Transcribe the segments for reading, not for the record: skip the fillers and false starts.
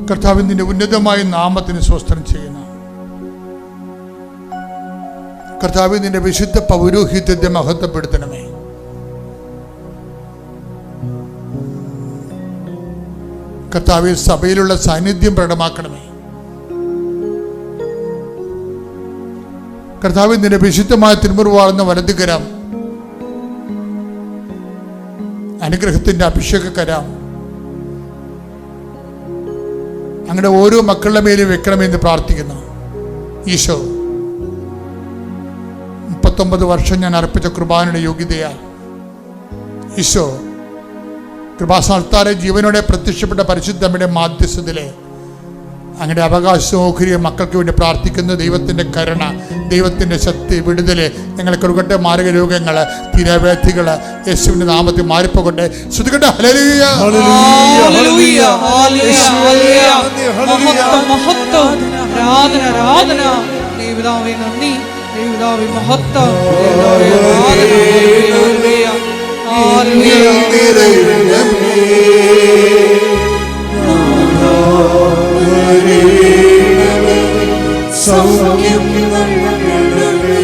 കർത്താവിന്റെ ഉന്നതമായ നാമത്തിന് സ്വസ്ത്രം ചെയ്യുന്നു. കർത്താവിന്റെ വിശുദ്ധ പൗരോഹിത്യത്തെ മഹത്വപ്പെടുത്തണമേ. കർത്താവിൽ സഭയിലുള്ള സാന്നിധ്യം പ്രകടമാക്കണമേ. കർത്താവിന്റെ വിശുദ്ധമായ തിരുമുറിവാളുന്ന വലതുകരം അനുഗ്രഹത്തിന്റെ അഭിഷേകകരം അങ്ങനെ ഓരോ മക്കളുടെ മേലും വെക്കണമെന്ന് പ്രാർത്ഥിക്കുന്നു. ഈശോ 39 വർഷം ഞാൻ അർപ്പിച്ച കുർബാനയുടെ യോഗ്യതയാൽ ഈശോ കൃപാസ്ഥാനത്താരെ ജീവനോടെ പ്രത്യക്ഷപ്പെട്ട പരിശുദ്ധമ്മയുടെ മാധ്യസ്ഥതയിലെ അങ്ങനെ അവകാശമോഹരിയ മക്കൾക്ക് വേണ്ടി പ്രാർത്ഥിക്കുന്ന ദൈവത്തിൻ്റെ കരുണ, ദൈവത്തിൻ്റെ ശക്തി, വിടുതല് ഞങ്ങളെ കൊടുക്കട്ടെ. മാരക രോഗങ്ങൾ, തീരാവേദികൾ യേശുവിന്റെ നാമത്തിൽ മാറിപ്പോകട്ടെ. ശ്രുതികട്ടെ. ഹല്ലേലൂയ, ഹല്ലേലൂയ, ഹല്ലേലൂയ, മഹത്വം, ആരാധന, ആരാധന. ദൈവമേ നന്ദി, ദൈവമേ മഹത്വം, ദൈവമേ ആരാധന. സൗഖ്യം നൽകണമേ,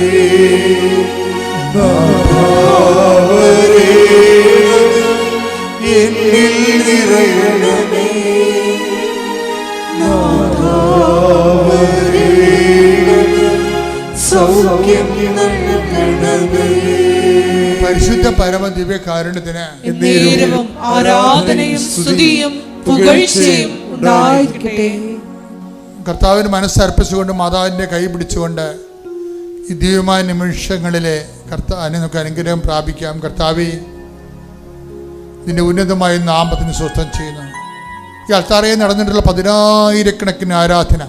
എന്നിൽ നിറയണമേ, സൗഖ്യം നൽകണമേ. പരിശുദ്ധ പരമ ദിവ്യ കാരുണ്യത്തിന് ആരാധനയും സ്തുതിയും പുകഴ്ചയും ഉണ്ടായിരിക്കട്ടെ. കർത്താവിന് മനസ്സർപ്പിച്ചുകൊണ്ട് മാതാവിൻ്റെ കൈ പിടിച്ചുകൊണ്ട് ഈ ദിവ്യമായ നിമിഷങ്ങളിലെ നമുക്ക് അനുഗ്രഹം പ്രാപിക്കാം. കർത്താവേ, നിന്റെ ഉന്നതമായ നാമത്തിന് സ്വസ്ഥം ചെയ്യുന്നു. ഈ അൾത്താറയിൽ നടന്നിട്ടുള്ള 10,000-കണക്കിന് ആരാധന,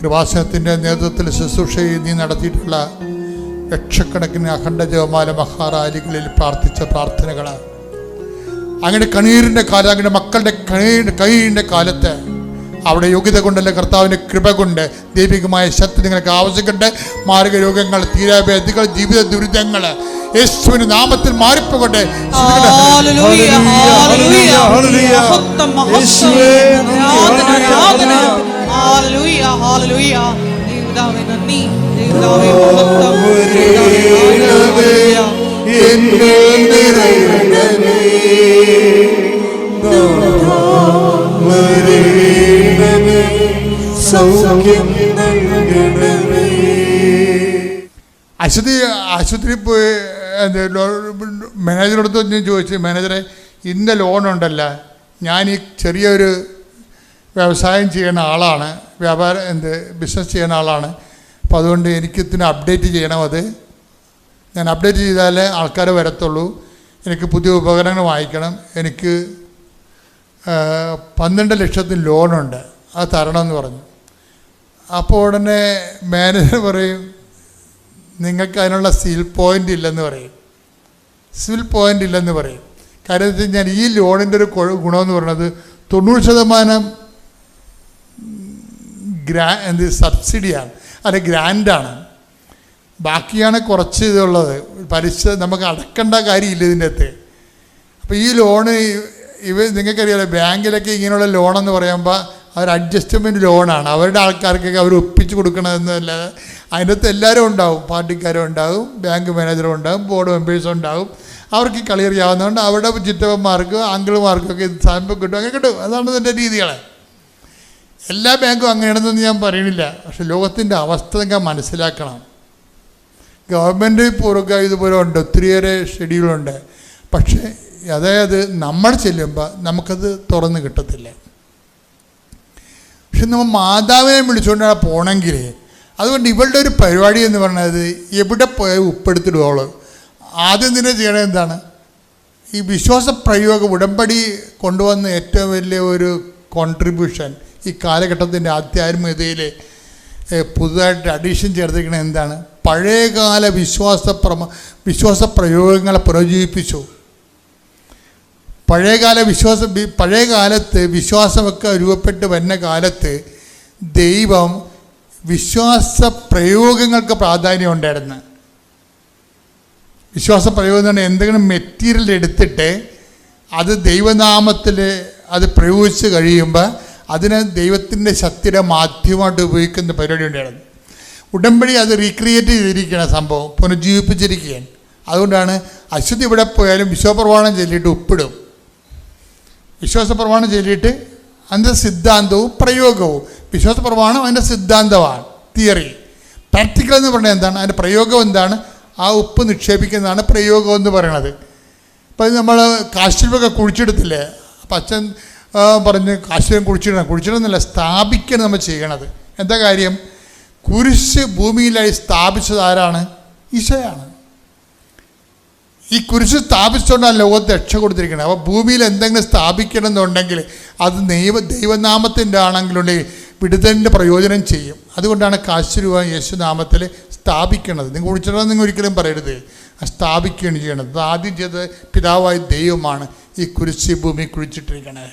കൃപാസനത്തിൻ്റെ നേതൃത്വത്തിൽ ശുശ്രൂഷയിൽ നീ നടത്തിയിട്ടുള്ള ലക്ഷക്കണക്കിന് അഖണ്ഡ ജപമാല മഹാറാലികളിൽ പ്രാർത്ഥിച്ച പ്രാർത്ഥനകൾ, അങ്ങനെ കണ്ണീരിൻ്റെ കാലം, അങ്ങനെ മക്കളുടെ കണ്ണീരിൻ്റെ കാലത്ത് അവിടെ യോഗ്യത കൊണ്ടല്ല, കർത്താവിൻ്റെ കൃപ കൊണ്ട് ദൈവികമായ ശക്തി നിങ്ങൾക്ക് ആവശ്യമുണ്ട്. മാരക രോഗങ്ങൾ, തീരാവേദികൾ, ജീവിത ദുരിതങ്ങൾ യേശുവിന്റെ നാമത്തിൽ മാറിപ്പോകട്ടെ. ആശുപത്രി പോയി മാനേജറോടത്ത് ഞാൻ ചോദിച്ചു, മാനേജറെ ഇന്ന ലോണുണ്ടല്ല, ഞാൻ ഈ ചെറിയൊരു വ്യവസായം ചെയ്യുന്ന ആളാണ്, ബിസിനസ് ചെയ്യുന്ന ആളാണ്, അപ്പോൾ അതുകൊണ്ട് എനിക്കിതിനെ അപ്ഡേറ്റ് ചെയ്യണം. അത് ഞാൻ അപ്ഡേറ്റ് ചെയ്താലേ ആൾക്കാർ വരത്തുള്ളൂ. എനിക്ക് പുതിയ ഉപകരണങ്ങൾ വാങ്ങിക്കണം. എനിക്ക് 12 ലക്ഷത്തിന് ലോണുണ്ട്, അത് തരണമെന്ന് പറഞ്ഞു. അപ്പോൾ ഉടനെ മാനേജർ പറയും, നിങ്ങൾക്ക് അതിനുള്ള സിവിൽ പോയിൻ്റ് ഇല്ലെന്ന് പറയും. സിവിൽ പോയിൻ്റ് ഇല്ലെന്ന് പറയും. കാര്യം വെച്ച് കഴിഞ്ഞാൽ ഈ ലോണിൻ്റെ ഒരു ഗുണമെന്ന് പറയുന്നത് 90% സബ്സിഡിയാണ്, അത് ഗ്രാൻഡാണ്. ബാക്കിയാണ് കുറച്ച് ഇതുള്ളത്, പലിശ നമുക്ക് അടക്കേണ്ട കാര്യമില്ല ഇതിൻ്റെ അകത്ത്. അപ്പോൾ ഈ ലോണ് നിങ്ങൾക്കറിയാമല്ലോ, ബാങ്കിലൊക്കെ ഇങ്ങനെയുള്ള ലോണെന്ന് പറയുമ്പോൾ അതൊരു അഡ്ജസ്റ്റ്മെൻറ്റ് ലോണാണ്. അവരുടെ ആൾക്കാർക്കൊക്കെ അവർ ഒപ്പിച്ച് കൊടുക്കണമെന്നല്ലാതെ അതിൻ്റെ അകത്ത് എല്ലാവരും ഉണ്ടാവും. പാർട്ടിക്കാരും ഉണ്ടാവും, ബാങ്ക് മാനേജറും ഉണ്ടാവും, ബോർഡ് മെമ്പേഴ്സും ഉണ്ടാവും. അവർക്ക് കളി അറിയാവുന്നതുകൊണ്ട് അവരുടെ ചിറ്റപ്പന്മാർക്കും അങ്കിളുമാർക്കൊക്കെ ഇത് സാമ്പം കിട്ടും, അങ്ങനെ കിട്ടും. അതാണ് ഇതിൻ്റെ രീതികൾ. എല്ലാ ബാങ്കും അങ്ങനെയാണെന്നൊന്നും ഞാൻ പറയണില്ല. പക്ഷെ ലോകത്തിൻ്റെ അവസ്ഥ നിങ്ങൾ മനസ്സിലാക്കണം. ഗവൺമെൻറ് പൂർവ്വ ഇതുപോലെ ഉണ്ട്, ഒത്തിരിയേറെ ഷെഡ്യൂളുണ്ട്. പക്ഷേ അതായത് നമ്മൾ ചെല്ലുമ്പോൾ നമുക്കത് തുറന്ന് കിട്ടത്തില്ല. പക്ഷെ നമ്മൾ മാതാവിനെ വിളിച്ചുകൊണ്ടാണ് പോകണമെങ്കിൽ, അതുകൊണ്ട് ഇവളുടെ ഒരു പരിപാടി എന്ന് പറഞ്ഞത് എവിടെ പോയാൽ ഉപ്പെടുത്തിടുവോളൂ. ആദ്യം തന്നെ ചെയ്യണത് എന്താണ്? ഈ വിശ്വാസ പ്രയോഗ ഉടമ്പടി കൊണ്ടുവന്ന ഏറ്റവും വലിയ ഒരു കോൺട്രിബ്യൂഷൻ ഈ കാലഘട്ടത്തിൻ്റെ ആധ്യാത്മികതയിൽ പുതുതായിട്ട് അഡീഷൻ ചേർത്തിരിക്കുന്നത് എന്താണ്? പഴയകാല വിശ്വാസ പ്രയോഗങ്ങളെ പ്രചോദിപ്പിച്ചു. പഴയകാലത്ത് വിശ്വാസമൊക്കെ രൂപപ്പെട്ട് വരുന്ന കാലത്ത് ദൈവം വിശ്വാസ പ്രയോഗങ്ങൾക്ക് പ്രാധാന്യം ഉണ്ടായിരുന്നു. വിശ്വാസ പ്രയോഗം എന്ന് പറഞ്ഞാൽ എന്തെങ്കിലും മെറ്റീരിയൽ എടുത്തിട്ട് അത് ദൈവനാമത്തിൽ അത് പ്രയോഗിച്ച് കഴിയുമ്പോൾ അതിന് ദൈവത്തിൻ്റെ ശക്തിയുടെ മാധ്യമമായിട്ട് ഉപയോഗിക്കുന്ന പരിപാടി ഉണ്ടായിരുന്നു. ഉടമ്പടി അത് റീക്രിയേറ്റ് ചെയ്തിരിക്കുകയാണ്, സംഭവം പുനർജീവിപ്പിച്ചിരിക്കുകയാണ്. അതുകൊണ്ടാണ് അശുദ്ധി ഇവിടെ പോയാലും വിശ്വപ്രമാണം ചൊല്ലിയിട്ട് ഉപ്പിടും. വിശ്വാസപ്രമാണം ചൊല്ലിയിട്ട് അതിൻ്റെ സിദ്ധാന്തവും പ്രയോഗവും, വിശ്വാസപ്രമാണം അതിൻ്റെ സിദ്ധാന്തമാണ്, തിയറി. പ്രാക്ടിക്കൽ എന്ന് പറഞ്ഞാൽ എന്താണ്, അതിൻ്റെ പ്രയോഗം എന്താണ്, ആ ഉപ്പ് നിക്ഷേപിക്കുന്നതാണ് പ്രയോഗം എന്ന് പറയണത്. ഇപ്പം നമ്മൾ കാശ്മീരൊക്കെ കുഴിച്ചെടുത്തില്ലേ, അപ്പം അച്ഛൻ പറഞ്ഞ് കാശ്മീരം കുഴിച്ചിടുന്നില്ല, സ്ഥാപിക്കണം നമ്മൾ ചെയ്യണത്. എന്താ കാര്യം, കുരിശ് ഭൂമിയിലായി സ്ഥാപിച്ചത് ആരാണ്? ഈശോയാണ്. ഈ കുരിശ് സ്ഥാപിച്ചുകൊണ്ടാണ് ലോകത്ത് രക്ഷ കൊടുത്തിരിക്കുന്നത്. അപ്പോൾ ഭൂമിയിൽ എന്തെങ്കിലും സ്ഥാപിക്കണം എന്നുണ്ടെങ്കിൽ അത് ദൈവനാമത്തിൻ്റെ ആണെങ്കിലുണ്ടെങ്കിൽ വിടുതലിൻ്റെ പ്രയോജനം ചെയ്യും. അതുകൊണ്ടാണ് കാശ്മീര യേശുനാമത്തിൽ സ്ഥാപിക്കണത്. നിങ്ങൾ കുഴിച്ചിടണം നിങ്ങൾ ഒരിക്കലും പറയരുത്, സ്ഥാപിക്കുകയാണ് ചെയ്യണത്. അത് ആദ്യം ചെയ്ത് പിതാവായ ദൈവമാണ് ഈ കുരിശ് ഭൂമി കുഴിച്ചിട്ടിരിക്കണത്.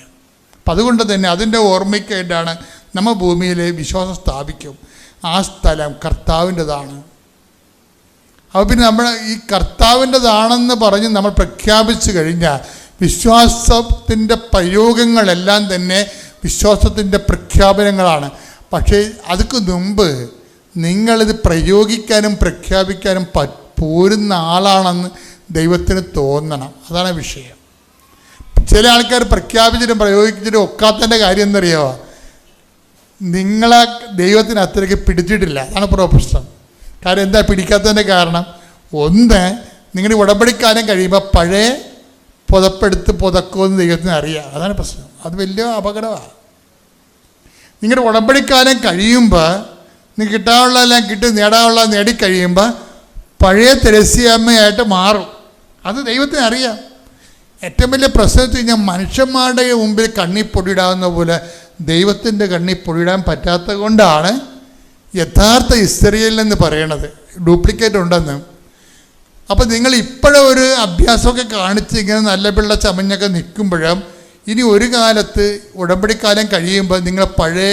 അപ്പം അതുകൊണ്ട് തന്നെ അതിൻ്റെ ഓർമ്മയ്ക്കായിട്ടാണ് നമ്മൾ ഭൂമിയിലെ വിശ്വാസം സ്ഥാപിക്കും. ആ സ്ഥലം കർത്താവിൻ്റെതാണ്. അപ്പോൾ പിന്നെ നമ്മൾ ഈ കർത്താവിൻ്റെതാണെന്ന് പറഞ്ഞ് നമ്മൾ പ്രഖ്യാപിച്ചു കഴിഞ്ഞാൽ വിശ്വാസത്തിൻ്റെ പ്രയോഗങ്ങളെല്ലാം തന്നെ വിശ്വാസത്തിൻ്റെ പ്രഖ്യാപനങ്ങളാണ്. പക്ഷേ അതിക്ക് മുമ്പ് നിങ്ങളിത് പ്രയോഗിക്കാനും പ്രഖ്യാപിക്കാനും പോരുന്ന ആളാണെന്ന് ദൈവത്തിന് തോന്നണം. അതാണ് വിഷയം. ചില ആൾക്കാർ പ്രഖ്യാപിച്ചിട്ടും പ്രയോഗിച്ചിട്ടും ഒക്കാത്തതിൻ്റെ കാര്യം എന്നറിയാമോ, നിങ്ങളെ ദൈവത്തിന് അത്രയ്ക്ക് പിടിച്ചിട്ടില്ല. അതാണ് പ്രശ്നം. കാര്യം എന്താ പിടിക്കാത്തതിൻ്റെ കാരണം, ഒന്ന്, നിങ്ങളുടെ ഉടമ്പടിക്കാലം കഴിയുമ്പോൾ പഴയ പുതപ്പെടുത്ത് പുതക്കുമെന്ന് ദൈവത്തിന് അറിയാം. അതാണ് പ്രശ്നം. അത് വലിയ അപകടമാണ്. നിങ്ങളുടെ ഉടമ്പടിക്കാലം കഴിയുമ്പോൾ നിങ്ങൾക്ക് കിട്ടാനുള്ളതെല്ലാം കിട്ടി, നേടാനുള്ളത് നേടിക്കഴിയുമ്പോൾ പഴയ തെരേസ്യാമ്മയായിട്ട് മാറും. അത് ദൈവത്തിന് അറിയാം. ഏറ്റവും വലിയ പ്രശ്നം വെച്ച് കഴിഞ്ഞാൽ മനുഷ്യന്മാരുടെ മുമ്പിൽ കണ്ണി പൊടിയിടാവുന്ന പോലെ ദൈവത്തിൻ്റെ കണ്ണി പൊടിയിടാൻ പറ്റാത്തത് കൊണ്ടാണ് യഥാർത്ഥ ഇസ്രയേൽ എന്ന് പറയണത്. ഡ്യൂപ്ലിക്കേറ്റ് ഉണ്ടെന്ന്. അപ്പോൾ നിങ്ങൾ ഇപ്പോഴും ഒരു അഭ്യാസമൊക്കെ കാണിച്ച് ഇങ്ങനെ നല്ല പിള്ള ചമഞ്ഞൊക്കെ നിൽക്കുമ്പോഴും ഇനി ഒരു കാലത്ത് ഉടമ്പടിക്കാലം കഴിയുമ്പോൾ നിങ്ങൾ പഴയ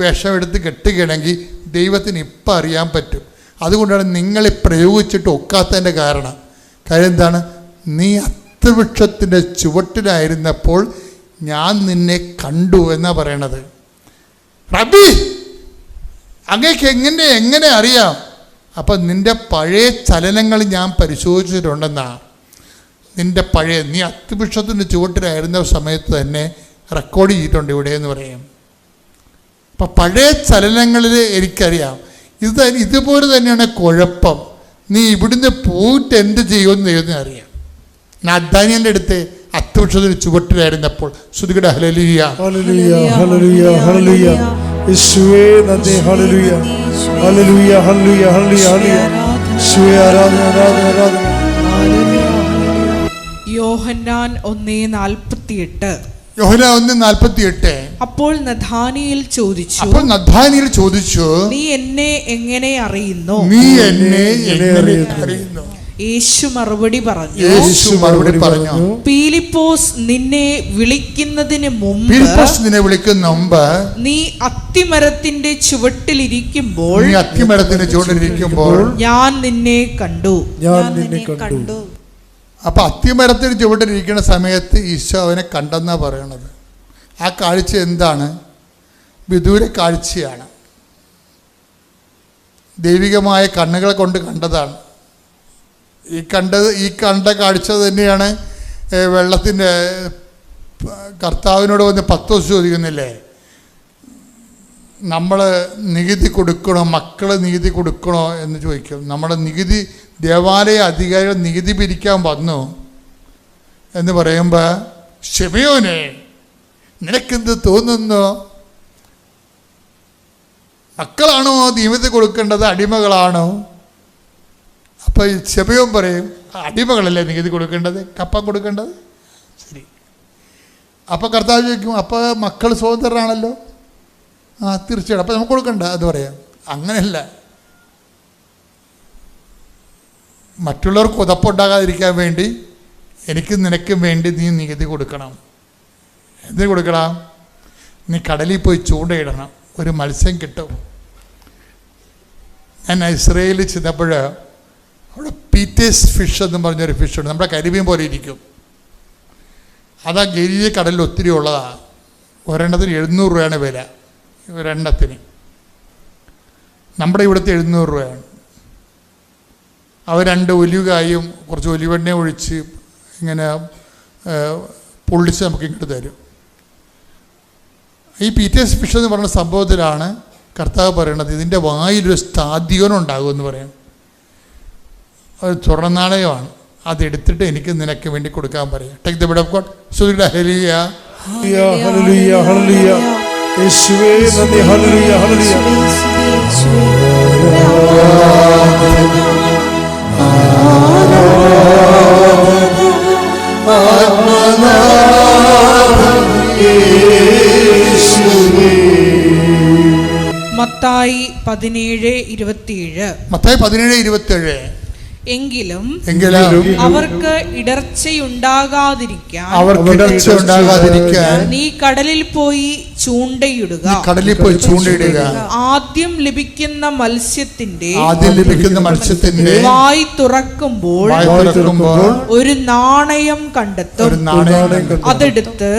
വേഷമെടുത്ത് കെട്ടുകയാണെങ്കിൽ ദൈവത്തിന് ഇപ്പം അറിയാൻ പറ്റും. അതുകൊണ്ടാണ് നിങ്ങൾ പ്രയോഗിച്ചിട്ട് ഒക്കാത്തതിൻ്റെ കാരണം. കാര്യം എന്താണ്, നീ അത്തിവൃക്ഷത്തിൻ്റെ ചുവട്ടിലായിരുന്നപ്പോൾ ഞാൻ നിന്നെ കണ്ടു എന്നാണ് പറയണത്. റബ്ബി, അങ്ങേക്ക് എങ്ങനെ അറിയാം? അപ്പം നിൻ്റെ പഴയ ചലനങ്ങൾ ഞാൻ പരിശോധിച്ചിട്ടുണ്ടെന്നാ. നിൻ്റെ പഴയ നീ അത്തിവൃക്ഷത്തിൻ്റെ ചുവട്ടിലായിരുന്ന സമയത്ത് തന്നെ റെക്കോർഡ് ചെയ്തിട്ടുണ്ട് ഇവിടെ എന്ന് പറയും. അപ്പം പഴയ ചലനങ്ങളിൽ എനിക്കറിയാം. ഇതുപോലെ തന്നെയാണ് കുഴപ്പം. നീ ഇവിടുന്ന് പോയിട്ട് എന്ത് ചെയ്യുമെന്ന് ദൈവത്തിന് അറിയാം. നദ്ദാനിയൻ്റെ അടുത്ത് അത്തിവൃക്ഷത്തിന് ചുവട്ടിലായിരുന്നപ്പോൾ ശ്രുതികട ഹല്ലേലൂയ ഹല്ലേലൂയ ഹല്ലേലൂയ ഹല്ലേലൂയ യേശുവേ നന്ദി ഹല്ലേലൂയ ഹല്ലേലൂയ ഹല്ലേലൂയ ഹല്ലേലൂയ യേശുവേ ആരാധന ആരാധന ആരാധന. യോഹന്നാൻ 1:48. യോഹന്നാൻ 1:48. അപ്പോൾ നഥാനിയേൽ ചോദിച്ചു, നീ എന്നെ എങ്ങനെ അറിയുന്നു? യേശു മറുപടി പറഞ്ഞു, പീലിപ്പോസ് നിന്നെ വിളിക്കുന്നതിന് മുമ്പ് നീ അത്തിമരത്തിന്റെ ചുവട്ടിലിരിക്കുമ്പോൾ ഞാൻ നിന്നെ കണ്ടു. അപ്പൊ അത്തിമരത്തിന് ചുവട്ടിലിരിക്കുന്ന സമയത്ത് ഈശോ അവനെ കണ്ടെന്നാ പറയണത്. ആ കാഴ്ച എന്താണ്? വിദൂര കാഴ്ചയാണ്. ദൈവികമായ കണ്ണുകളെ കൊണ്ട് കണ്ടതാണ്. ഈ കണ്ട കാഴ്ച തന്നെയാണ് വെള്ളത്തിൻ്റെ കർത്താവിനോട് വന്ന് 10 ദിവസം ചോദിക്കുന്നില്ലേ, നമ്മൾ നികുതി കൊടുക്കണോ, മക്കളെ നികുതി കൊടുക്കണോ എന്ന് ചോദിക്കും. നമ്മുടെ നികുതി ദേവാലയ അധികാരികൾ നികുതി പിരിക്കാൻ വന്നു എന്ന് പറയുമ്പോൾ, ശിമയോനെ നിനക്കെന്ത് തോന്നുന്നു? മക്കളാണോ നികുതി കൊടുക്കേണ്ടത്, അടിമകളാണോ? അപ്പോൾ ശിമയോൻ പറയും, അടിമകളല്ലേ നികുതി കൊടുക്കേണ്ടത്, കപ്പം കൊടുക്കേണ്ടത്. ശരി. അപ്പോൾ കർത്താവ് ചോദിക്കും, അപ്പോൾ മക്കൾ സ്വതന്ത്രരാണല്ലോ. തീർച്ചയായിട്ടും, അപ്പോൾ നമുക്ക് കൊടുക്കണ്ട എന്ന് പറയാം. അങ്ങനെയല്ല, മറ്റുള്ളവർക്ക് ഉതപ്പുണ്ടാകാതിരിക്കാൻ വേണ്ടി എനിക്കും നിനക്കും വേണ്ടി നീ നികുതി കൊടുക്കണം. എന്തിനു കൊടുക്കണം? നീ കടലിൽ പോയി ചൂണ്ടയിടണം, ഒരു മത്സ്യം കിട്ടും. ഞാൻ ഇസ്രയേലിൽ ചെന്നപ്പോൾ അവിടെ പീറ്റേഴ്സ് ഫിഷ് എന്ന് പറഞ്ഞൊരു ഫിഷ് ഉണ്ട്. നമ്മുടെ കരിമീൻ പോലെ ഇരിക്കും. അതാ ഗലീല കടലിൽ ഒത്തിരി ഉള്ളതാണ്. ഒരെണ്ണത്തിന് 700 രൂപയാണ് വില, ഒരെണ്ണത്തിന്. നമ്മുടെ ഇവിടുത്തെ 700 രൂപയാണ്. അവർ 2 ഒലിവുകായും കുറച്ച് ഒലിവെണ്ണ ഒഴിച്ച് ഇങ്ങനെ പൊള്ളിച്ച് നമുക്ക് ഇങ്ങോട്ട് തരും. ഈ പീറ്റേഴ്സ് ഫിഷ് എന്ന് പറയുന്ന സംഭവത്തിലാണ് കർത്താവ് പറയണത് ഇതിൻ്റെ വായിലൊരു സ്ഥാദ്യോനം ഉണ്ടാകുമെന്ന് പറയണം. അത് സ്വർണ്ണനാണയമാണ്, അതെടുത്തിട്ട് എനിക്ക് നിനക്ക് വേണ്ടി കൊടുക്കാൻ പറയാം. Take the bread of God. Hallelujah hallelujah hallelujah യേശുവേ നന്ദി. Hallelujah hallelujah Mathai 17:27. മത്തായി 17:27. എങ്കിലും അവർക്ക് അവർക്ക് ഇടർച്ചയുണ്ടാകാതിരിക്കാൻ നീ കടലിൽ പോയി ചൂണ്ടയിടുക. ആദ്യം ലഭിക്കുന്ന മത്സ്യത്തിന്റെ വായ് തുറക്കുമ്പോൾ ഒരു നാണയം കണ്ടെത്തും. അതെടുത്ത്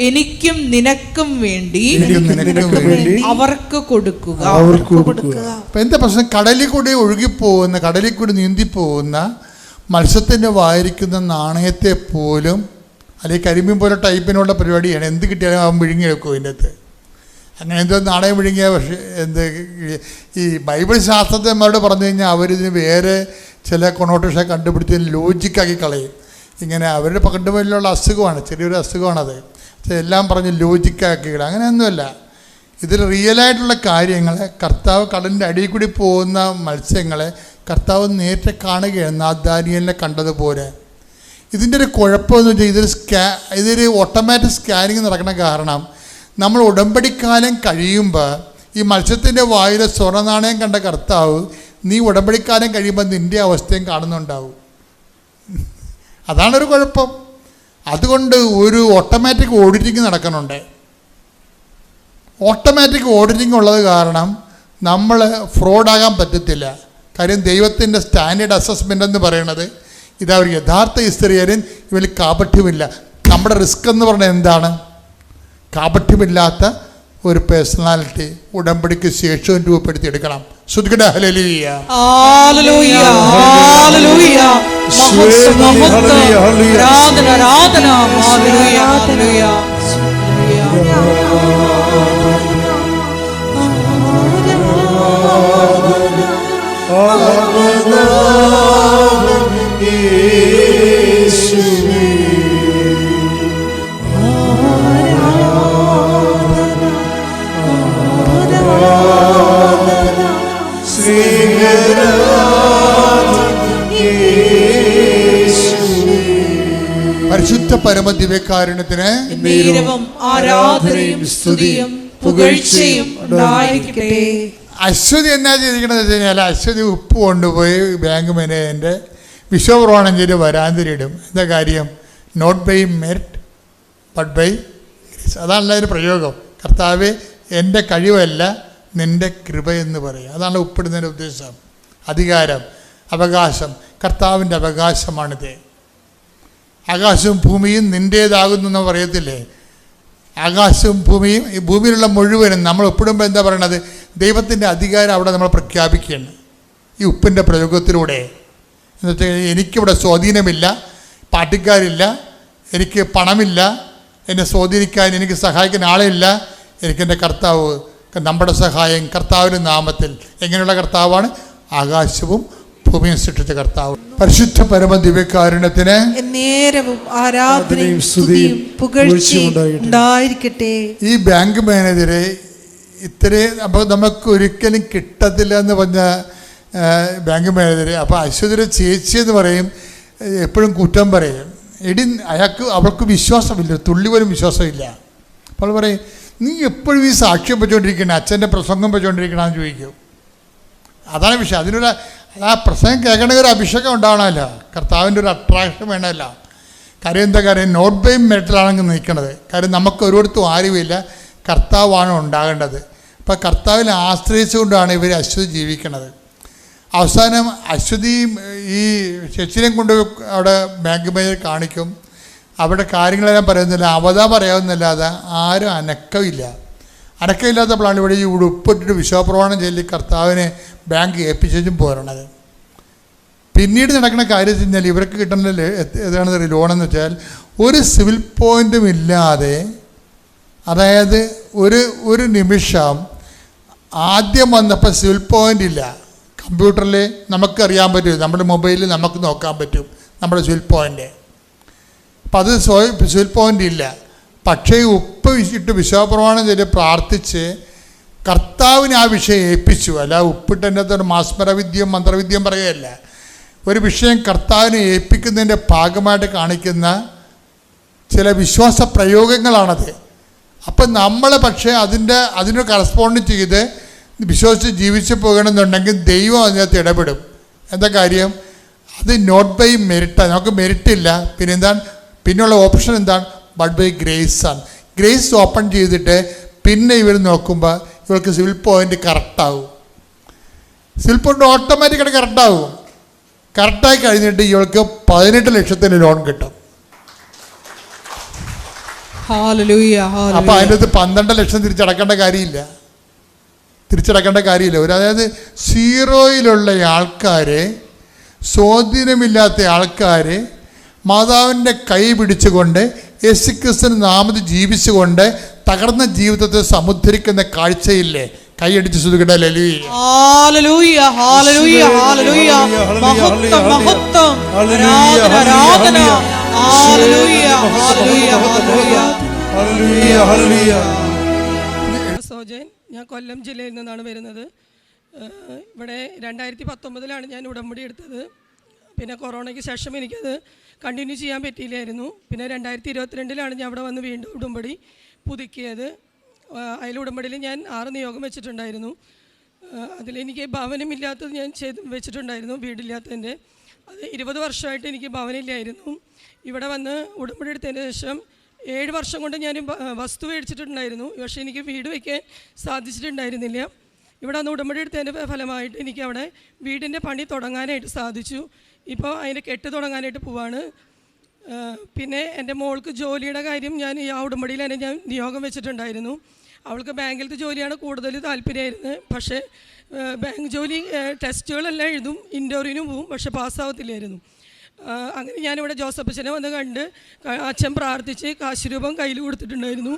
എനിക്കും നിനക്കും വേണ്ടി അവർക്ക് കൊടുക്കുക. എന്താ പ്രശ്നം? കടലിൽ കൂടി ഒഴുകിപ്പോകുന്ന, കടലിൽ കൂടി നീന്തിപ്പോകുന്ന മത്സ്യത്തിൻ്റെ വായിരിക്കുന്ന നാണയത്തെ പോലും, അല്ലെങ്കിൽ കരിമീൻ പോലെ ടൈപ്പിനുള്ള പരിപാടിയാണ്. എന്ത് കിട്ടിയാലും അവൻ വിഴുങ്ങിയെടുക്കും ഇതിൻ്റെ അകത്ത്. അങ്ങനെ എന്തോ നാണയം വിഴുങ്ങിയ, പക്ഷേ എന്ത് ഈ ബൈബിൾ ശാസ്ത്രജ്ഞന്മാരോട് പറഞ്ഞു കഴിഞ്ഞാൽ അവരിതിന് വേറെ ചില കൊണോട്ടേഷൻ കണ്ടുപിടിച്ച് ലോജിക്കാക്കി കളയും. ഇങ്ങനെ അവരുടെ കണ്ടുപോലുള്ള അസുഖമാണ്, ചെറിയൊരു അസുഖമാണത്. എല്ലാം പറഞ്ഞ് ലോജിക്കാക്കി കളയും. അങ്ങനെയൊന്നുമല്ല. ഇതിൽ റിയലായിട്ടുള്ള കാര്യങ്ങളെ കർത്താവ് കടലിൻ്റെ അടിയിൽ കൂടി പോകുന്ന മത്സ്യങ്ങളെ കർത്താവ് നേരിട്ട് കാണുകയാണ്, ദാനിയേലിനെ കണ്ടതുപോലെ. ഇതിൻ്റെ ഒരു കുഴപ്പമെന്ന് വെച്ചാൽ ഇതൊരു ഓട്ടോമാറ്റിക് സ്കാനിങ് നടക്കുന്ന കാരണം നമ്മൾ ഉടമ്പടിക്കാലം കഴിയുമ്പോൾ ഈ മത്സ്യത്തിൻ്റെ വായിലെ സ്വർണ്ണനാണയം കണ്ട കർത്താവ് നീ ഉടമ്പടിക്കാലം കഴിയുമ്പോൾ നിൻ്റെ അവസ്ഥയും കാണുന്നുണ്ടാവും. അതാണൊരു കുഴപ്പം. അതുകൊണ്ട് ഒരു ഓട്ടോമാറ്റിക് ഓഡിറ്റിങ് നടക്കുന്നുണ്ട്. ഓട്ടോമാറ്റിക് ഓഡിറ്റിംഗ് ഉള്ളത് കാരണം നമ്മൾ ഫ്രോഡാകാൻ പറ്റത്തില്ല. കാര്യം ദൈവത്തിൻ്റെ സ്റ്റാൻഡേർഡ് അസസ്മെൻ്റ് എന്ന് പറയുന്നത് ഇതാ, ഒരു യഥാർത്ഥ ഇസ്രായേലിൻ ഇവർ കാപഠ്യമില്ല. നമ്മുടെ റിസ്ക് എന്ന് പറഞ്ഞാൽ എന്താണ്? കാപഠ്യമില്ലാത്ത ഒരു പേഴ്സണാലിറ്റി ഉടമ്പടിക്ക് ശേഷവും രൂപപ്പെടുത്തിയെടുക്കണം. ശ്രുതികട ഹല്ലേലൂയ ഹല്ലേലൂയ ഹല്ലേലൂയ ആരാധന ആരാധന ഹല്ലേലൂയ ഹല്ലേലൂയ. പരിശുദ്ധ പരമദിവ്യകാരുണ്യത്തിന് ആരാധനയും സ്തുതിയും പുകഴ്ചയും ഉണ്ടായിരിക്കട്ടെ. അശ്വതി എന്നാ ചെയ്തിരിക്കണമെന്ന് വെച്ച് കഴിഞ്ഞാൽ, അശ്വതി ഉപ്പ് കൊണ്ടുപോയി ബാങ്ക് മാനേജറിൻ്റെ വിശ്വപ്രമാണം ചെയ്ത് വരാന്തിരിടും. എന്താ കാര്യം? Not by merit but by grace. അതാണല്ലോ അതിൻ്റെ പ്രയോഗം. കർത്താവേ, എൻ്റെ കഴിവല്ല നിൻ്റെ കൃപയെന്ന് പറയും. അതാണ് ഉപ്പിടുന്നതിൻ്റെ ഉദ്ദേശം. അധികാരം, അവകാശം, കർത്താവിൻ്റെ അവകാശമാണിത്. ആകാശവും ഭൂമിയും നിൻ്റേതാകുന്നു എന്ന് പറയത്തില്ലേ? ആകാശവും ഭൂമിയും, ഈ ഭൂമിയിലുള്ള മുഴുവനും നമ്മൾ ഒപ്പിടുമ്പോൾ എന്താ പറയണത്? ദൈവത്തിൻ്റെ അധികാരം അവിടെ നമ്മൾ പ്രഖ്യാപിക്കുകയാണ് ഈ ഉപ്പിൻ്റെ പ്രയോഗത്തിലൂടെ. എന്നുവെച്ചാൽ എനിക്കിവിടെ സ്വാധീനമില്ല, പാർട്ടിക്കാരില്ല, എനിക്ക് പണമില്ല, എന്നെ സ്വാധീനിക്കാൻ എനിക്ക് സഹായിക്കാൻ ആളില്ല. എനിക്കെൻ്റെ കർത്താവ്, നമ്മുടെ സഹായം കർത്താവിൻ്റെ നാമത്തിൽ. എങ്ങനെയുള്ള കർത്താവാണ്? ആകാശവും ഭൂമിയും സൃഷ്ടിച്ച കർത്താവ്. പരിശുദ്ധ പരമ ദിവ്യകാരുണ്യത്തിന് നേരവും ആരാധനയും സ്തുതിയും പുകഴ്ചയും ഉണ്ടായിരിക്കട്ടെ. ഈ ബാങ്ക് മാനേജരെ ഇത്രയും അപ്പോൾ നമുക്ക് ഒരിക്കലും കിട്ടത്തില്ല എന്ന് പറഞ്ഞ ബാങ്ക് മാനേജർ. അപ്പോൾ അശ്വതിയുടെ ചേച്ചി എന്ന് പറയും, എപ്പോഴും കുറ്റം പറയും. അവൾക്ക് വിശ്വാസമില്ല, തുള്ളി പോലും വിശ്വാസമില്ല. അപ്പോൾ പറയും, നീ എപ്പോഴും ഈ സാക്ഷ്യം വെച്ചുകൊണ്ടിരിക്കണം, അച്ഛൻ്റെ പ്രസംഗം വെച്ചുകൊണ്ടിരിക്കണമെന്ന് ചോദിക്കും. അതാണ് വിഷയം. അതിനൊരു ആ പ്രസംഗം കേൾക്കണമെങ്കിൽ ഒരു അഭിഷേകം ഉണ്ടാവണമല്ലോ, കർത്താവിൻ്റെ ഒരു അട്രാക്ഷൻ വേണമല്ലോ. കാര്യം എന്താ കാര്യം? നോട്ട് ബൈ മെറിറ്റിലാണെങ്കിൽ നിൽക്കണത്. കാര്യം നമുക്ക് ഒരിടത്തും ആരുമില്ല, കർത്താവാണ് ഉണ്ടാകേണ്ടത്. അപ്പോൾ കർത്താവിനെ ആശ്രയിച്ചുകൊണ്ടാണ് ഇവർ അശ്വതി ജീവിക്കണത്. അവസാനം അശ്വതി ഈ ശശിനെ കൊണ്ട് അവിടെ ബാങ്ക് മാനേജർ കാണിക്കും. അവിടെ കാര്യങ്ങളെല്ലാം പറയുന്നില്ല, അവതാ പറയാവുന്നല്ലാതെ ആരും അനക്കമില്ലാത്തപ്പോഴാണ് ഇവിടെ ഈ ഉടുപ്പിട്ടിട്ട് വിശ്വാസപ്രമാണം ചൊല്ലി കർത്താവിനെ ബാങ്ക് ഏൽപ്പിച്ചും പോരണത്. പിന്നീട് നടക്കുന്ന കാര്യം വെച്ച് കഴിഞ്ഞാൽ ഇവർക്ക് കിട്ടുന്ന ഏതാണെന്ന് ലോണെന്ന് വെച്ചാൽ ഒരു സിവിൽ പോയിൻറ്റും ഇല്ലാതെ, അതായത് ഒരു നിമിഷം ആദ്യം വന്നപ്പോൾ സിവിൽ പോയിൻ്റ് ഇല്ല. കമ്പ്യൂട്ടറിൽ നമുക്കറിയാൻ പറ്റും, നമ്മുടെ മൊബൈലിൽ നമുക്ക് നോക്കാൻ പറ്റും നമ്മുടെ സിവിൽ പോയിൻ്റ്. അപ്പം അത് സിവിൽ പോയിൻ്റ് ഇല്ല. പക്ഷേ ഉപ്പ് ഇട്ട് വിശ്വാസപ്രമാണം ചെയ്ത് പ്രാർത്ഥിച്ച് കർത്താവിന് ആ വിഷയം ഏൽപ്പിച്ചു. അല്ല ഉപ്പിട്ടതിൻ്റെ അകത്ത് മാസ്മരവിദ്യയും മന്ത്രവിദ്യയും പറയുകയല്ല, ഒരു വിഷയം കർത്താവിനെ ഏൽപ്പിക്കുന്നതിൻ്റെ ഭാഗമായിട്ട് കാണിക്കുന്ന ചില വിശ്വാസ പ്രയോഗങ്ങളാണത്. അപ്പം നമ്മൾ പക്ഷേ അതിനോട് കറസ്പോണ്ട് ചെയ്ത് വിശ്വസിച്ച് ജീവിച്ചു പോകണമെന്നുണ്ടെങ്കിൽ ദൈവം അതിനകത്ത് ഇടപെടും. എന്താ കാര്യം? അത് നോട്ട് ബൈ മെരിറ്റാണ്, നമുക്ക് മെരിറ്റില്ല. പിന്നെയുള്ള ഓപ്ഷൻ എന്താണ്? ബട്ട് ബൈ ഗ്രേസ് ആണ്. ഗ്രേസ് ഓപ്പൺ ചെയ്തിട്ട് പിന്നെ ഇവർ നോക്കുമ്പോൾ ഇവർക്ക് സിവിൽ പോയിൻ്റ് കറക്റ്റാവും. സിവിൽ പോയിൻ്റ് ഓട്ടോമാറ്റിക്കായിട്ട് കറക്റ്റാവും. കറക്റ്റായി കഴിഞ്ഞിട്ട് ഇവൾക്ക് 18 ലക്ഷത്തിന് ലോൺ കിട്ടും. അപ്പോൾ അതിൻ്റെ അകത്ത് 12 ലക്ഷം തിരിച്ചടക്കേണ്ട കാര്യമില്ല. അതായത് സീറോയിലുള്ള ആൾക്കാരെ, സ്വാധീനമില്ലാത്ത ആൾക്കാരെ മാതാവിൻ്റെ കൈ പിടിച്ചുകൊണ്ട് യേശുക്രിസ്തുവിന്റെ നാമത്തിൽ ജീവിച്ചുകൊണ്ട് തകർന്ന ജീവിതത്തെ സമുദ്ധരിക്കുന്ന കാഴ്ചയില്ലേ? കൈയടിച്ച് ശ്രുതിക്കട്ടെ. Hallelujah, hallelujah, hallelujah. മഹത്വം, മഹത്വം, ആരാധന, ഹല്ലേലൂയ, ഹല്ലേലൂയ, ഹല്ലേലൂയ. സോജൻ, ഞാൻ കൊല്ലം ജില്ലയിൽ നിന്നാണ് വരുന്നത്. ഇവിടെ 2019 ഞാൻ ഉടമ്പടി എടുത്തത്. പിന്നെ കൊറോണയ്ക്ക് ശേഷം എനിക്കത് കണ്ടിന്യൂ ചെയ്യാൻ പറ്റിയില്ലായിരുന്നു. പിന്നെ 2022 ഞാൻ അവിടെ വന്ന് വീണ്ടും ഉടമ്പടി പുതുക്കിയത്. അതിൽ ഉടമ്പടിയിൽ ഞാൻ 6 നിയോഗം വെച്ചിട്ടുണ്ടായിരുന്നു. അതിലെനിക്ക് ഭവനമില്ലാത്തത് ഞാൻ വെച്ചിട്ടുണ്ടായിരുന്നു, വീടില്ലാത്തതിൻ്റെ. അത് 20 വർഷമായിട്ട് എനിക്ക് ഭവനമില്ലായിരുന്നു. ഇവിടെ വന്ന് ഉടമ്പടി എടുത്തതിന് ശേഷം 7 വർഷം കൊണ്ട് ഞാൻ വസ്തു മേടിച്ചിട്ടുണ്ടായിരുന്നു. പക്ഷേ എനിക്ക് വീട് വയ്ക്കാൻ സാധിച്ചിട്ടുണ്ടായിരുന്നില്ല. ഇവിടെ വന്ന് ഉടമ്പടി എടുത്തതിൻ്റെ ഫലമായിട്ട് എനിക്ക് അവിടെ വീടിൻ്റെ പണി തുടങ്ങാനായിട്ട് സാധിച്ചു. ഇപ്പോൾ അതിൻ്റെ കെട്ട് തുടങ്ങാനായിട്ട് പോവാണ്. പിന്നെ എൻ്റെ മോൾക്ക് ജോലിയുടെ കാര്യം ഞാൻ ഈ ഉടമ്പടിയിൽ തന്നെ ഞാൻ നിയോഗം വെച്ചിട്ടുണ്ടായിരുന്നു. അവൾക്ക് ബാങ്കിലത്തെ ജോലിയാണ് കൂടുതൽ താല്പര്യമായിരുന്നത്. പക്ഷേ ബാങ്ക് ജോലി ടെസ്റ്റുകളെല്ലാം എഴുതും, ഇൻ്റർവ്യൂവിനും പോവും, പക്ഷേ പാസ്സാവത്തില്ലായിരുന്നു. അങ്ങനെ ഞാനിവിടെ ജോസഫ് അച്ഛനെ വന്ന് കണ്ട് അച്ഛൻ പ്രാർത്ഥിച്ച് കാശ് രൂപം കയ്യിൽ കൊടുത്തിട്ടുണ്ടായിരുന്നു.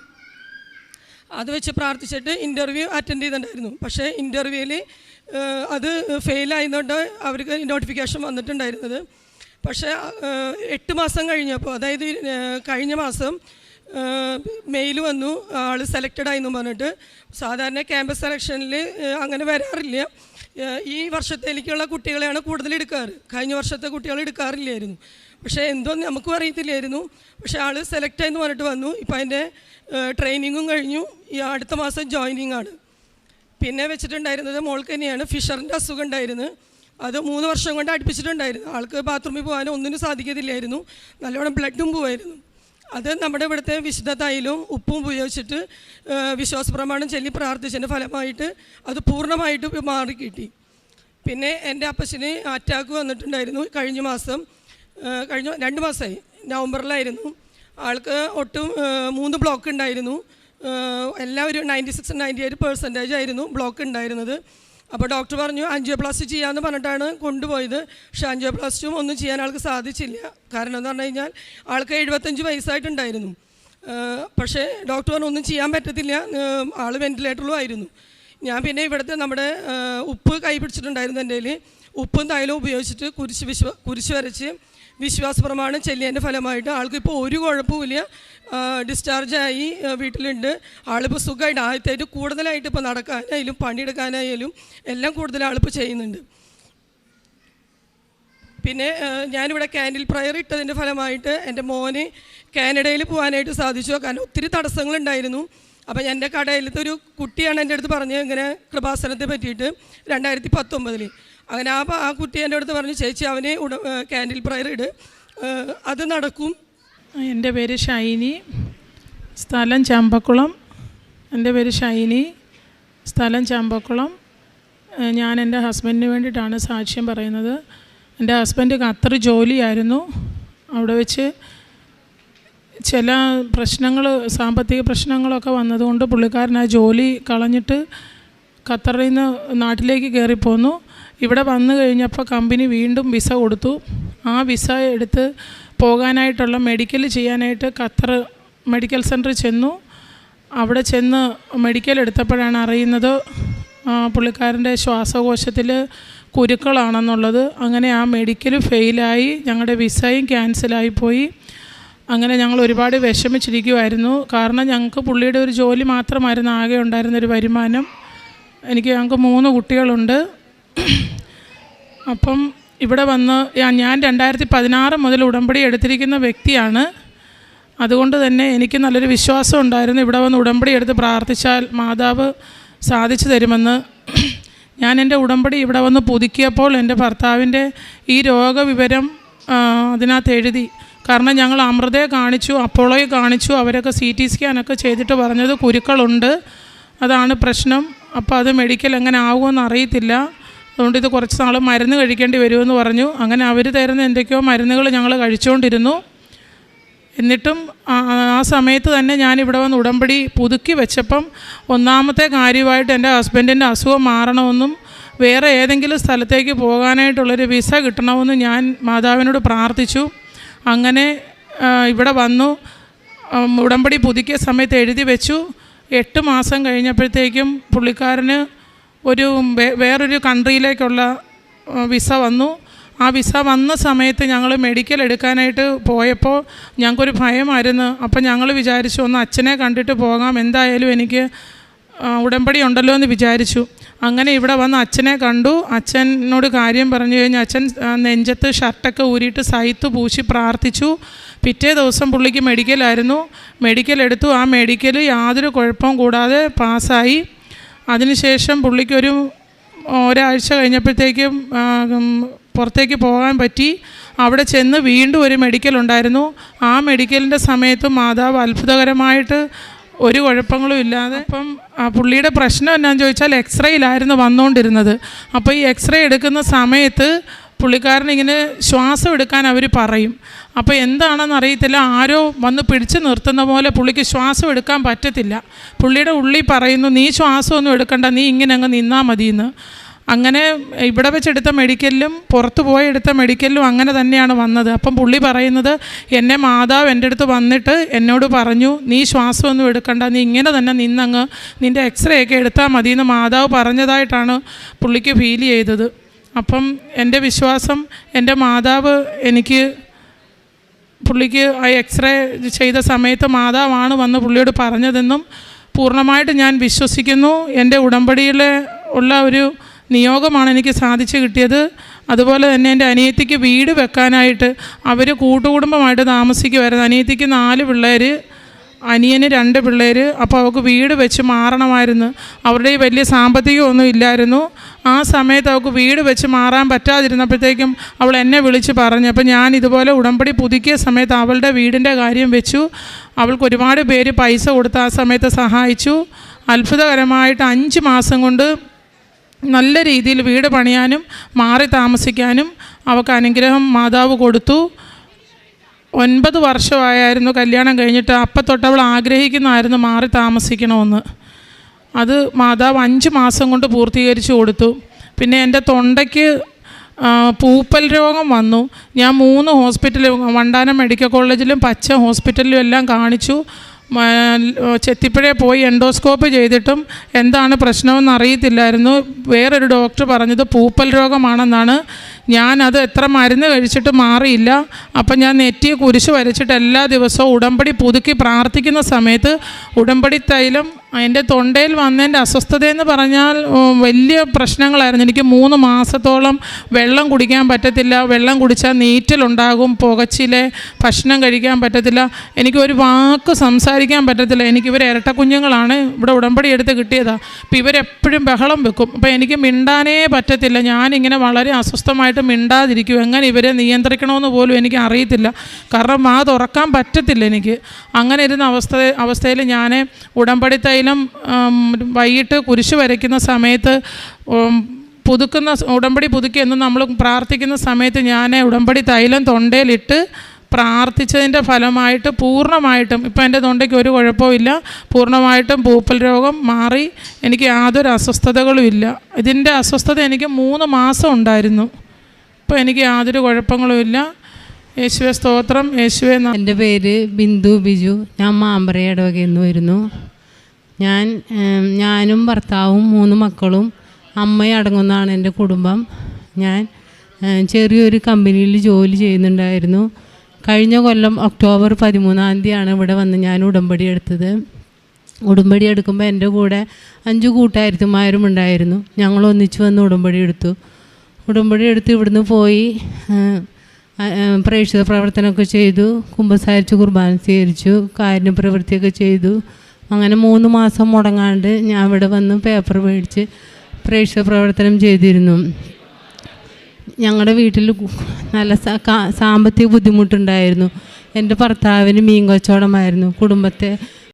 അത് വെച്ച് പ്രാർത്ഥിച്ചിട്ട് ഇൻ്റർവ്യൂ അറ്റൻഡ് ചെയ്തിട്ടുണ്ടായിരുന്നു. പക്ഷേ ഇൻ്റർവ്യൂവിൽ അത് ഫെയിലായതുകൊണ്ട് അവർക്ക് നോട്ടിഫിക്കേഷൻ വന്നിട്ടുണ്ടായിരുന്നത്. പക്ഷേ 8 മാസം കഴിഞ്ഞപ്പോൾ, അതായത് കഴിഞ്ഞ മാസം മെയിൽ വന്നു, ആൾ സെലക്റ്റഡ് ആയെന്ന് പറഞ്ഞിട്ട്. സാധാരണ ക്യാമ്പസ് സെലക്ഷനിൽ അങ്ങനെ വരാറില്ല. ഈ വർഷത്തേക്കുള്ള കുട്ടികളെയാണ് കൂടുതൽ എടുക്കാറ്. കഴിഞ്ഞ വർഷത്തെ കുട്ടികൾ എടുക്കാറില്ലായിരുന്നു. പക്ഷേ എന്തോന്ന് നമുക്കും അറിയത്തില്ലായിരുന്നു. പക്ഷേ ആൾ സെലക്ട് ആയെന്ന് പറഞ്ഞിട്ട് വന്നു. ഇപ്പം അതിൻ്റെ ട്രെയിനിങ്ങും കഴിഞ്ഞു. ഈ അടുത്ത മാസം ജോയിനിങ് ആണ്. പിന്നെ വെച്ചിട്ടുണ്ടായിരുന്നത് മോൾക്ക് തന്നെയാണ് ഫിഷറിൻ്റെ അസുഖം ഉണ്ടായിരുന്നു. അത് 3 വർഷം കൊണ്ട് അടുപ്പിച്ചിട്ടുണ്ടായിരുന്നു. ആൾക്ക് ബാത്റൂമിൽ പോകാനോ ഒന്നിനും സാധിക്കത്തില്ലായിരുന്നു. നല്ലോണം ബ്ലഡും പോവായിരുന്നു. അത് നമ്മുടെ ഇവിടുത്തെ വിശുദ്ധ തൈലവും ഉപ്പും ഉപയോഗിച്ചിട്ട് വിശ്വാസപ്രമാണം ചൊല്ലി പ്രാർത്ഥിച്ചതിൻ്റെ ഫലമായിട്ട് അത് പൂർണ്ണമായിട്ട് മാറി കിട്ടി. പിന്നെ എൻ്റെ അപ്പച്ചന് അറ്റാക്ക് വന്നിട്ടുണ്ടായിരുന്നു കഴിഞ്ഞ 2 മാസമായി, നവംബറിലായിരുന്നു. ആൾക്ക് ഒട്ടും 3 ബ്ലോക്ക് ഉണ്ടായിരുന്നു. എല്ലാവരും 96-98% ആയിരുന്നു ബ്ലോക്ക് ഉണ്ടായിരുന്നത്. അപ്പോൾ ഡോക്ടർ പറഞ്ഞു ആൻജിയോപ്ലാസ്റ്റി ചെയ്യാമെന്ന് പറഞ്ഞിട്ടാണ് കൊണ്ടുപോയത്. പക്ഷേ ആൻജിയോപ്ലാസ്റ്റിയും ഒന്നും ചെയ്യാൻ ആൾക്ക് സാധിച്ചില്ല. കാരണം എന്ന് പറഞ്ഞു കഴിഞ്ഞാൽ ആൾക്ക് 75 വയസ്സായിട്ടുണ്ടായിരുന്നു. പക്ഷേ ഡോക്ടർ പറഞ്ഞു ഒന്നും ചെയ്യാൻ പറ്റത്തില്ല, ആൾ വെൻറ്റിലേറ്ററിലും ആയിരുന്നു. ഞാൻ പിന്നെ ഇവിടുത്തെ നമ്മുടെ ഉപ്പ് കൈ പിടിച്ചിട്ടുണ്ടായിരുന്നു. എൻ്റെ കയ്യിൽ ഉപ്പും തൈലവും ഉപയോഗിച്ചിട്ട് കുരിശ് വരച്ച് വിശ്വാസപ്രമാണം ചെല്ലിയതിൻ്റെ ഫലമായിട്ട് ആൾക്കിപ്പോൾ ഒരു കുഴപ്പമില്ല. ഡിസ്ചാർജായി വീട്ടിലുണ്ട്. ആളിപ്പോൾ സുഖമായിട്ട് ആദ്യത്തേക്ക് കൂടുതലായിട്ട് ഇപ്പോൾ നടക്കാനായാലും പണിയെടുക്കാനായാലും എല്ലാം കൂടുതൽ ആളിപ്പോൾ ചെയ്യുന്നുണ്ട്. പിന്നെ ഞാനിവിടെ ക്യാൻഡിൽ പ്രയർ ഇട്ടതിൻ്റെ ഫലമായിട്ട് എൻ്റെ മോന് കാനഡയിൽ പോകാനായിട്ട് സാധിച്ചു. കാരണം ഒത്തിരി തടസ്സങ്ങളുണ്ടായിരുന്നു. അപ്പോൾ എൻ്റെ കടയിലത്തെ ഒരു കുട്ടിയാണ് എൻ്റെ അടുത്ത് പറഞ്ഞത് ഇങ്ങനെ കൃപാസനത്തെ പറ്റിയിട്ട് 2019. അങ്ങനെ ആ കുട്ടി എൻ്റെ അടുത്ത് പറഞ്ഞു ചേച്ചി അവന് ക്യാൻഡിൽ പ്രയർ ഇട്, അത് നടക്കും. എൻ്റെ പേര് ഷൈനി, സ്ഥലം ചമ്പക്കുളം. സ്ഥലം ചമ്പക്കുളം. ഞാൻ എൻ്റെ ഹസ്ബൻഡിന് വേണ്ടിയിട്ടാണ് സാക്ഷ്യം പറയുന്നത്. എൻ്റെ ഹസ്ബൻഡ് ഖത്തർ ജോലിയായിരുന്നു. അവിടെ വെച്ച് ചില പ്രശ്നങ്ങൾ, സാമ്പത്തിക പ്രശ്നങ്ങളൊക്കെ വന്നതുകൊണ്ട് പുള്ളിക്കാരൻ ആ ജോലി കളഞ്ഞിട്ട് ഖത്തറിൽ നിന്ന് നാട്ടിലേക്ക് കയറിപ്പോന്നു. ഇവിടെ വന്നു കഴിഞ്ഞപ്പോൾ കമ്പനി വീണ്ടും വിസ കൊടുത്തു. ആ വിസ എടുത്ത് പോകാനായിട്ടുള്ള മെഡിക്കൽ ചെയ്യാനായിട്ട് ഖത്തർ മെഡിക്കൽ സെൻറ്ററിൽ ചെന്നു. അവിടെ ചെന്ന് മെഡിക്കൽ എടുത്തപ്പോഴാണ് അറിയുന്നത് പുള്ളിക്കാരൻ്റെ ശ്വാസകോശത്തിൽ കുരുക്കളാണെന്നുള്ളത്. അങ്ങനെ ആ മെഡിക്കൽ ഫെയിലായി, ഞങ്ങളുടെ വിസയും ക്യാൻസലായിപ്പോയി. അങ്ങനെ ഞങ്ങൾ ഒരുപാട് വിഷമിച്ചിരിക്കുമായിരുന്നു. കാരണം ഞങ്ങൾക്ക് പുള്ളിയുടെ ഒരു ജോലി മാത്രമായിരുന്നു ആകെ ഉണ്ടായിരുന്നൊരു വരുമാനം. ഞങ്ങൾക്ക് 3 കുട്ടികളുണ്ട്. അപ്പം ഇവിടെ വന്ന് ഞാൻ 2016 മുതൽ ഉടമ്പടി എടുത്തിരിക്കുന്ന വ്യക്തിയാണ്. അതുകൊണ്ട് തന്നെ എനിക്ക് നല്ലൊരു വിശ്വാസം ഉണ്ടായിരുന്നു, ഇവിടെ വന്ന് ഉടമ്പടി എടുത്ത് പ്രാർത്ഥിച്ചാൽ മാതാവ് സാധിച്ചു തരുമെന്ന്. ഞാൻ എൻ്റെ ഉടമ്പടി ഇവിടെ വന്ന് പുതുക്കിയപ്പോൾ എൻ്റെ ഭർത്താവിൻ്റെ ഈ രോഗവിവരം അതിനകത്ത് എഴുതി. കാരണം ഞങ്ങൾ അമൃതയെ കാണിച്ചു, അപ്പോളോയെ കാണിച്ചു, അവരൊക്കെ CT സ്കാനൊക്കെ ചെയ്തിട്ട് പറഞ്ഞത് കുരുക്കളുണ്ട്, അതാണ് പ്രശ്നം. അപ്പോൾ അത് മെഡിക്കൽ എങ്ങനെ ആകുമെന്ന് അറിയത്തില്ല, അതുകൊണ്ട് ഇത് കുറച്ച് നാൾ മരുന്ന് കഴിക്കേണ്ടി വരുമെന്ന് പറഞ്ഞു. അങ്ങനെ അവർ തരുന്ന എന്തൊക്കെയോ മരുന്നുകൾ ഞങ്ങൾ കഴിച്ചുകൊണ്ടിരുന്നു. എന്നിട്ടും ആ സമയത്ത് തന്നെ ഞാനിവിടെ വന്ന് ഉടമ്പടി പുതുക്കി വെച്ചപ്പം ഒന്നാമത്തെ കാര്യമായിട്ട് എൻ്റെ ഹസ്ബൻഡിൻ്റെ അസുഖം മാറണമെന്നും വേറെ ഏതെങ്കിലും സ്ഥലത്തേക്ക് പോകാനായിട്ടുള്ളൊരു വിസ കിട്ടണമെന്നും ഞാൻ മാതാവിനോട് പ്രാർത്ഥിച്ചു. അങ്ങനെ ഇവിടെ വന്നു ഉടമ്പടി പുതുക്കിയ സമയത്ത് എഴുതി വെച്ചു. 8 മാസം കഴിഞ്ഞപ്പോഴത്തേക്കും പുള്ളിക്കാരന് വേറൊരു കൺട്രിയിലേക്കുള്ള വിസ വന്നു. ആ വിസ വന്ന സമയത്ത് ഞങ്ങൾ മെഡിക്കൽ എടുക്കാനായിട്ട് പോയപ്പോൾ ഞങ്ങൾക്കൊരു ഭയമായിരുന്നു. അപ്പം ഞങ്ങൾ വിചാരിച്ചു ഒന്ന് അച്ഛനെ കണ്ടിട്ട് പോകാം, എന്തായാലും എനിക്ക് ഉടമ്പടി ഉണ്ടല്ലോ എന്ന് വിചാരിച്ചു. അങ്ങനെ ഇവിടെ വന്ന് അച്ഛനെ കണ്ടു. അച്ഛനോട് കാര്യം പറഞ്ഞു കഴിഞ്ഞാൽ അച്ഛൻ നെഞ്ചത്ത് ഷർട്ടൊക്കെ ഊരിയിട്ട് സൈത്ത് പൂശി പ്രാർത്ഥിച്ചു. പിറ്റേ ദിവസം പുള്ളിക്ക് മെഡിക്കലായിരുന്നു. മെഡിക്കൽ എടുത്തു. ആ മെഡിക്കൽ യാതൊരു കുഴപ്പവും കൂടാതെ പാസ്സായി. അതിനുശേഷം പുള്ളിക്കൊരു ഒരാഴ്ച കഴിഞ്ഞപ്പോഴത്തേക്കും പുറത്തേക്ക് പോകാൻ പറ്റി. അവിടെ ചെന്ന് വീണ്ടും ഒരു മെഡിക്കൽ ഉണ്ടായിരുന്നു. ആ മെഡിക്കലിൻ്റെ സമയത്ത് മാതാവ് അത്ഭുതകരമായിട്ട് ഒരു കുഴപ്പങ്ങളും ഇല്ലാതെ, അപ്പം പുള്ളിയുടെ പ്രശ്നം എന്നാന്ന് ചോദിച്ചാൽ എക്സ്റേയിലായിരുന്നു വന്നുകൊണ്ടിരുന്നത്. അപ്പോൾ ഈ എക്സ്റേ എടുക്കുന്ന സമയത്ത് പുള്ളിക്കാരനിങ്ങനെ ശ്വാസം എടുക്കാൻ അവർ പറയും. അപ്പോൾ എന്താണെന്ന് അറിയത്തില്ല, ആരോ വന്ന് പിടിച്ച് നിർത്തുന്ന പോലെ പുള്ളിക്ക് ശ്വാസം എടുക്കാൻ പറ്റത്തില്ല. പുള്ളിയുടെ ഉള്ളിൽ പറയുന്നു, നീ ശ്വാസമൊന്നും എടുക്കണ്ട, നീ ഇങ്ങനെ അങ്ങ് നിന്നാൽ മതിയെന്ന്. അങ്ങനെ ഇവിടെ വെച്ചെടുത്ത മെഡിക്കലിലും പുറത്ത് പോയി എടുത്ത മെഡിക്കലിലും അങ്ങനെ തന്നെയാണ് വന്നത്. അപ്പം പുള്ളി പറയുന്നത്, എന്നെ മാതാവ് എൻ്റെ അടുത്ത് വന്നിട്ട് എന്നോട് പറഞ്ഞു, നീ ശ്വാസമൊന്നും എടുക്കണ്ട, നീ ഇങ്ങനെ തന്നെ നിന്നങ്ങ് നിൻ്റെ എക്സ്റേ ഒക്കെ എടുത്താൽ മതിയെന്ന് മാതാവ് പറഞ്ഞതായിട്ടാണ് പുള്ളിക്ക് ഫീൽ ചെയ്തത്. അപ്പം എൻ്റെ വിശ്വാസം, എൻ്റെ മാതാവ് പുള്ളിക്ക് ആ എക്സ്റേ ചെയ്ത സമയത്ത് മാതാവാണ് വന്ന് പുള്ളിയോട് പറഞ്ഞതെന്നും പൂർണ്ണമായിട്ട് ഞാൻ വിശ്വസിക്കുന്നു. എൻ്റെ ഉടമ്പടിയിൽ ഉള്ള ഒരു നിയോഗമാണ് എനിക്ക് സാധിച്ചു കിട്ടിയത്. അതുപോലെ തന്നെ എൻ്റെ അനിയത്തിക്ക് വീട് വെക്കാനായിട്ട് അവർ കൂട്ടുകുടുംബമായിട്ട് താമസിക്കുമായിരുന്നു. അനിയത്തിക്ക് 4 പിള്ളേർ, അനിയന് 2 പിള്ളേർ. അപ്പോൾ അവൾക്ക് വീട് വെച്ച് മാറണമായിരുന്നു. അവരുടെ വലിയ സാമ്പത്തികമൊന്നും ഇല്ലായിരുന്നു. ആ സമയത്ത് അവൾക്ക് വീട് വെച്ച് മാറാൻ പറ്റാതിരുന്നപ്പോഴത്തേക്കും അവൾ എന്നെ വിളിച്ച് പറഞ്ഞു. അപ്പോൾ ഞാൻ ഇതുപോലെ ഉടമ്പടി പുതുക്കിയ സമയത്ത് അവളുടെ വീടിൻ്റെ കാര്യം വെച്ചു. അവൾക്ക് ഒരുപാട് പേര് പൈസ കൊടുത്ത് ആ സമയത്ത് സഹായിച്ചു. അത്ഭുതകരമായിട്ട് 5 മാസം കൊണ്ട് നല്ല രീതിയിൽ വീട് പണിയാനും മാറി താമസിക്കാനും അവൾക്ക് അനുഗ്രഹം മാതാവ് കൊടുത്തു. 9 വർഷമായിരുന്നു കല്യാണം കഴിഞ്ഞിട്ട്. അപ്പം തൊട്ട് അവൾ ആഗ്രഹിക്കുന്നതായിരുന്നു മാറി താമസിക്കണമെന്ന്. അത് മാതാവ് 5 മാസം കൊണ്ട് പൂർത്തീകരിച്ചു കൊടുത്തു. പിന്നെ എൻ്റെ തൊണ്ടയ്ക്ക് പൂപ്പൽ രോഗം വന്നു. ഞാൻ 3 ഹോസ്പിറ്റലിൽ, വണ്ടാനം മെഡിക്കൽ കോളേജിലും പച്ച ഹോസ്പിറ്റലിലും എല്ലാം കാണിച്ചു. ചെത്തിപ്പുഴയിൽ പോയി എൻഡോസ്കോപ്പ് ചെയ്തിട്ടും എന്താണ് പ്രശ്നമെന്ന് അറിയത്തില്ലായിരുന്നു. വേറൊരു ഡോക്ടർ പറഞ്ഞത് പൂപ്പൽ രോഗമാണെന്നാണ്. ഞാനത് എത്ര മരുന്ന് കഴിച്ചിട്ട് മാറിയില്ല. അപ്പം ഞാൻ നെറ്റിയെ കുരിശ് വരച്ചിട്ട് എല്ലാ ദിവസവും ഉടമ്പടി പുതുക്കി പ്രാർത്ഥിക്കുന്ന സമയത്ത് ഉടമ്പടി തൈലം എൻ്റെ തൊണ്ടയിൽ വന്നതിൻ്റെ അസ്വസ്ഥതയെന്ന് പറഞ്ഞാൽ വലിയ പ്രശ്നങ്ങളായിരുന്നു. എനിക്ക് 3 മാസത്തോളം വെള്ളം കുടിക്കാൻ പറ്റത്തില്ല. വെള്ളം കുടിച്ചാൽ നീറ്റലുണ്ടാകും, പുകച്ചിലെ, ഭക്ഷണം കഴിക്കാൻ പറ്റത്തില്ല, എനിക്കൊരു വാക്ക് സംസാരിക്കാൻ പറ്റത്തില്ല. എനിക്കിവർ ഇരട്ടക്കുഞ്ഞുങ്ങളാണ്, ഇവിടെ ഉടമ്പടി എടുത്ത് കിട്ടിയതാണ്. അപ്പോൾ ഇവരെപ്പോഴും ബഹളം വെക്കും. അപ്പോൾ എനിക്ക് മിണ്ടാനേ പറ്റത്തില്ല. ഞാനിങ്ങനെ വളരെ അസ്വസ്ഥമായിട്ട് മിണ്ടാതിരിക്കും. എങ്ങനെ ഇവരെ നിയന്ത്രിക്കണമെന്ന് പോലും എനിക്ക് അറിയത്തില്ല. കാരണം ആ തുറക്കാൻ പറ്റത്തില്ല എനിക്ക്. അങ്ങനെ ഇരുന്ന അവസ്ഥയിൽ ഞാൻ ഉടമ്പടി തൈലം വൈകിട്ട് കുരിശ് വരയ്ക്കുന്ന സമയത്ത് ഉടമ്പടി പുതുക്കി എന്ന് നമ്മൾ പ്രാർത്ഥിക്കുന്ന സമയത്ത് ഞാൻ ഉടമ്പടി തൈലം തൊണ്ടയിലിട്ട് പ്രാർത്ഥിച്ചതിൻ്റെ ഫലമായിട്ട് പൂർണ്ണമായിട്ടും ഇപ്പം എൻ്റെ തൊണ്ടയ്ക്ക് ഒരു കുഴപ്പമില്ല. പൂർണ്ണമായിട്ടും പൂപ്പൽ രോഗം മാറി. എനിക്ക് യാതൊരു അസ്വസ്ഥതകളും ഇല്ല. ഇതിൻ്റെ അസ്വസ്ഥത എനിക്ക് 3 മാസം ഉണ്ടായിരുന്നു. ഇപ്പോൾ എനിക്ക് യാതൊരു കുഴപ്പങ്ങളുമില്ല. യേശുവേ സ്തോത്രം. യേശുവേ. എൻ്റെ പേര് ബിന്ദു ബിജു. ഞാൻ മാമ്പറ ഇടവകയിൽ നിന്ന് വരുന്നു. ഞാനും ഭർത്താവും 3 മക്കളും അമ്മയും അടങ്ങുന്നതാണ് എൻ്റെ കുടുംബം. ഞാൻ ചെറിയൊരു കമ്പനിയിൽ ജോലി ചെയ്യുന്നുണ്ടായിരുന്നു. കഴിഞ്ഞ കൊല്ലം ഒക്ടോബർ 13-ാം തീയതിയാണ് ഇവിടെ വന്ന് ഞാൻ ഉടമ്പടി എടുത്തത്. ഉടമ്പടി എടുക്കുമ്പോൾ എൻ്റെ കൂടെ 5 കൂട്ടുകാരിമാരും ഉണ്ടായിരുന്നു. ഞങ്ങൾ ഒന്നിച്ച് വന്ന് ഉടമ്പടി എടുത്തു. ഉടമ്പടി എടുത്ത് ഇവിടുന്ന് പോയി പ്രേക്ഷിത പ്രവർത്തനമൊക്കെ ചെയ്തു. കുമ്പസാരിച്ചു, കുർബാന സ്വീകരിച്ചു, കാരുണ്യ പ്രവൃത്തിയൊക്കെ ചെയ്തു. അങ്ങനെ 3 മാസം മുടങ്ങാണ്ട് ഞാൻ ഇവിടെ വന്ന് പേപ്പർ മേടിച്ച് പ്രേക്ഷിത പ്രവർത്തനം ചെയ്തിരുന്നു. ഞങ്ങളുടെ വീട്ടിൽ നല്ല സാമ്പത്തിക ബുദ്ധിമുട്ടുണ്ടായിരുന്നു. എൻ്റെ ഭർത്താവിന് മീൻ കച്ചവടമായിരുന്നു. കുടുംബത്തെ